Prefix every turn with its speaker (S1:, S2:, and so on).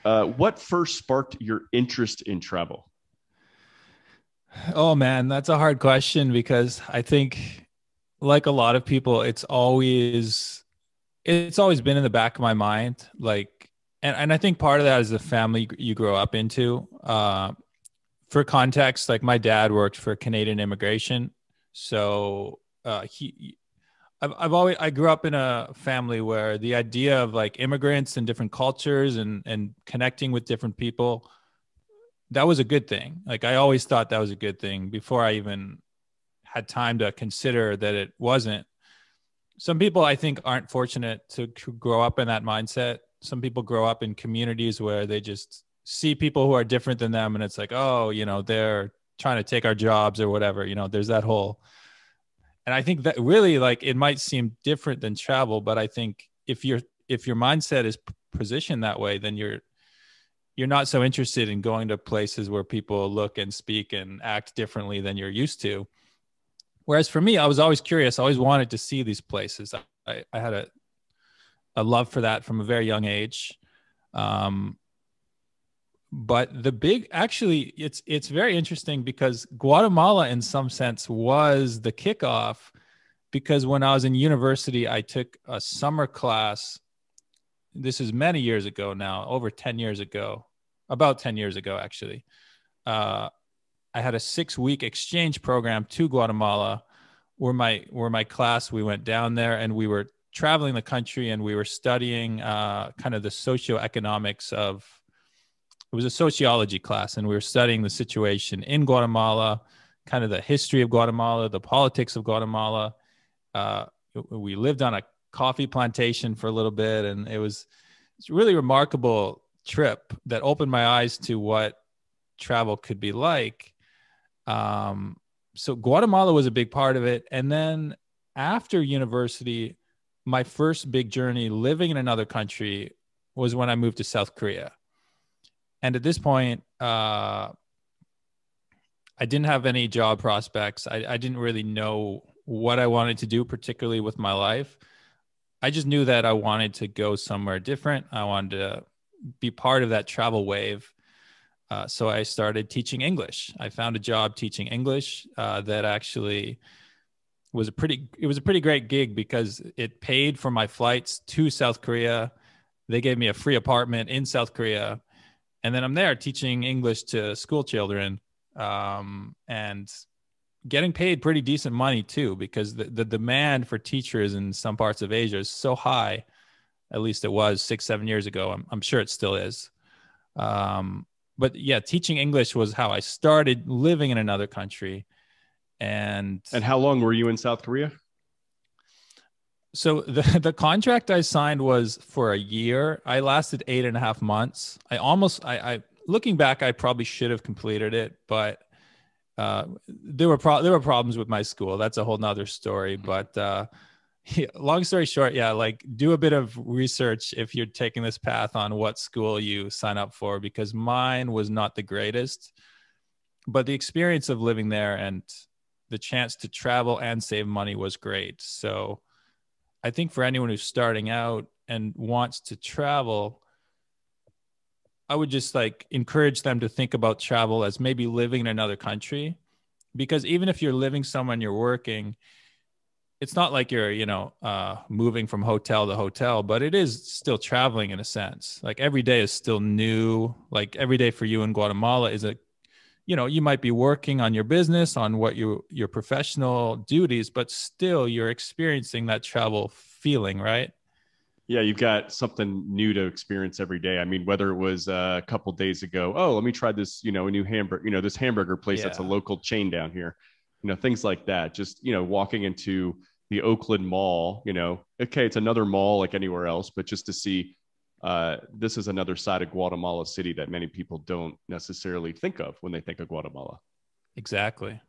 S1: What first sparked your interest in travel?
S2: Oh man, that's a hard question because I think like a lot of people, it's always been in the back of my mind. Like and I think part of that is the family you grow up into. For context, like my dad worked for Canadian immigration. So I grew up in a family where the idea of like immigrants and different cultures and connecting with different people, that was a good thing. Like I always thought that was a good thing before I even had time to consider that it wasn't. Some people I think aren't fortunate to grow up in that mindset. Some people grow up in communities where they just see people who are different than them and it's like, oh, they're trying to take our jobs or whatever. There's that whole, and I think that really, like, it might seem different than travel, but I think if your mindset is positioned that way, then you're not so interested in going to places where people look and speak and act differently than you're used to. Whereas for me, I was always curious. I always wanted to see these places. I had a love for that from a very young age. Um, but actually, it's very interesting because Guatemala, in some sense, was the kickoff. Because when I was in university, I took a summer class. This is many years ago now, over 10 years ago, about 10 years ago, actually. Uh, I had a 6-week exchange program to Guatemala where my class, we went down there and we were traveling the country and we were studying kind of the socioeconomics of, it was a sociology class, and we were studying the situation in Guatemala, kind of the history of Guatemala, the politics of Guatemala. Uh, we lived on a coffee plantation for a little bit, and it's a really remarkable trip that opened my eyes to what travel could be like. So Guatemala was a big part of it. And then after university, my first big journey living in another country was when I moved to South Korea. And at this point, I didn't have any job prospects. I didn't really know what I wanted to do, particularly with my life. I just knew that I wanted to go somewhere different. I wanted to be part of that travel wave. So I started teaching English. I found a job teaching English that actually it was a pretty great gig because it paid for my flights to South Korea. They gave me a free apartment in South Korea, and then I'm there teaching English to school children, and getting paid pretty decent money too, because the demand for teachers in some parts of Asia is so high. At least it was 6, 7 years ago. I'm sure it still is. But yeah, teaching English was how I started living in another country. And
S1: And how long were you in South Korea?
S2: so the contract I signed was for a year. I lasted 8.5 months. I looking back, I probably should have completed it, but there were problems with my school. That's a whole nother story. But yeah, long story short, yeah, like do a bit of research if you're taking this path on what school you sign up for, because mine was not the greatest. But the experience of living there and the chance to travel and save money was great. So I think for anyone who's starting out and wants to travel, I would just like encourage them to think about travel as maybe living in another country. Because even if you're living somewhere and you're working, it's not like you're, moving from hotel to hotel, but it is still traveling in a sense. Like every day is still new. Like every day for you in Guatemala is you might be working on your business, on what your professional duties, but still you're experiencing that travel feeling, right?
S1: Yeah, you've got something new to experience every day. I mean, whether it was a couple days ago, oh, let me try this, a new hamburger, this hamburger place that's a
S2: Yeah.
S1: local chain down here, things like that. Just, walking into the Oakland Mall, okay, it's another mall like anywhere else, but just to see this is another side of Guatemala City that many people don't necessarily think of when they think of Guatemala.
S2: Exactly.